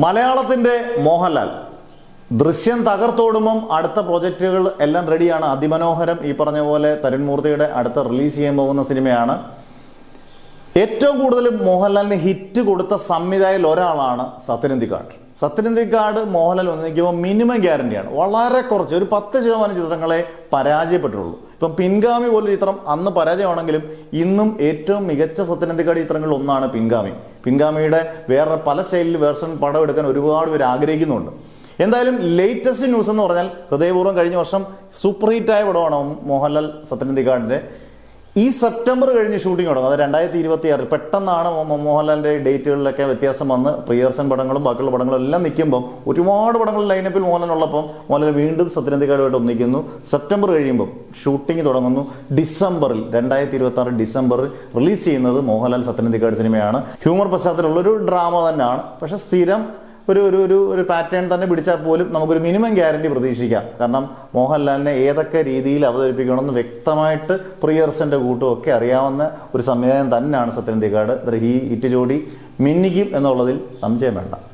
മലയാളത്തിന്റെ മോഹൻലാൽ ദൃശ്യം തകർത്തോടുമ്പം അടുത്ത പ്രോജക്റ്റുകൾ എല്ലാം റെഡിയാണ്. അതിമനോഹരം ഈ പറഞ്ഞ പോലെ തരുൺ മൂർത്തിയുടെ അടുത്ത റിലീസ് ചെയ്യാൻ പോകുന്ന സിനിമയാണ്. ഏറ്റവും കൂടുതൽ മോഹൻലാലിന് ഹിറ്റ് കൊടുത്ത സംവിധായകരിൽ ഒരാളാണ് സത്യനന്ദിക്കാട്. സത്യനന്ദിക്കാട് മോഹൻലാൽ ഒന്നിക്കുമ്പോൾ മിനിമം ഗ്യാരണ്ടിയാണ്. വളരെ കുറച്ച് ഒരു 10% ചിത്രങ്ങളെ പരാജയപ്പെട്ടുള്ളൂ. ഇപ്പം പിൻഗാമി പോലൊരു ചിത്രം അന്ന് പരാജയമാണെങ്കിലും ഇന്നും ഏറ്റവും മികച്ച സത്യനന്ദിക്കാട് ചിത്രങ്ങളിൽ ഒന്നാണ് പിൻഗാമി. പിൻഗാമിയുടെ വേറെ പല സ്റ്റൈലിൽ വേർഷൻ പടം എടുക്കാൻ ഒരുപാട് പേര് ആഗ്രഹിക്കുന്നുണ്ട്. എന്തായാലും ലേറ്റസ്റ്റ് ന്യൂസ് എന്ന് പറഞ്ഞാൽ ഹൃദയപൂർവ്വം കഴിഞ്ഞ വർഷം സൂപ്പർ ഹിറ്റായ പടമാണ് മോഹൻലാൽ സത്യനന്ദിക്കാടിന്റെ. ഈ സെപ്റ്റംബർ കഴിഞ്ഞ് ഷൂട്ടിംഗ് തുടങ്ങും. അത് 2026 പെട്ടെന്നാണ് മോഹൻലാലിന്റെ ഡേറ്റുകളിലൊക്കെ വ്യത്യാസം വന്ന് പ്രിയദർശൻ പടങ്ങളും ബാക്കിയുള്ള പടങ്ങളും എല്ലാം നിൽക്കുമ്പോൾ ഒരുപാട് പടങ്ങൾ ലൈനപ്പിൽ മോഹൻലാൽ ഉള്ളപ്പം മോഹൻലാൽ വീണ്ടും സത്യനന്ദിക്കാടുമായിട്ട് ഒന്നിക്കുന്നു. സെപ്റ്റംബർ കഴിയുമ്പോൾ ഷൂട്ടിംഗ് തുടങ്ങുന്നു. ഡിസംബറിൽ 2026 ഡിസംബറിൽ റിലീസ് ചെയ്യുന്നത് മോഹൻലാൽ സത്യനന്ദിക്കാട് സിനിമയാണ്. ഹ്യൂമർ പശ്ചാത്തലമുള്ളൊരു ഡ്രാമ തന്നെയാണ്. പക്ഷെ സ്ഥിരം ഒരു പാറ്റേൺ തന്നെ പിടിച്ചാൽ പോലും നമുക്കൊരു മിനിമം ഗ്യാരണ്ടി പ്രതീക്ഷിക്കാം. കാരണം മോഹൻലാലിനെ ഏതൊക്കെ രീതിയിൽ അവതരിപ്പിക്കണമെന്ന് വ്യക്തമായിട്ട് പ്രിയദർശന്റെ കൂട്ടും ഒക്കെ അറിയാവുന്ന ഒരു സംവിധാനം തന്നെയാണ് സത്യനന്ദിക്കാട്. ഈ ഹിറ്റ് ജോഡി മിന്നിക്കും എന്നുള്ളതിൽ സംശയം വേണ്ട.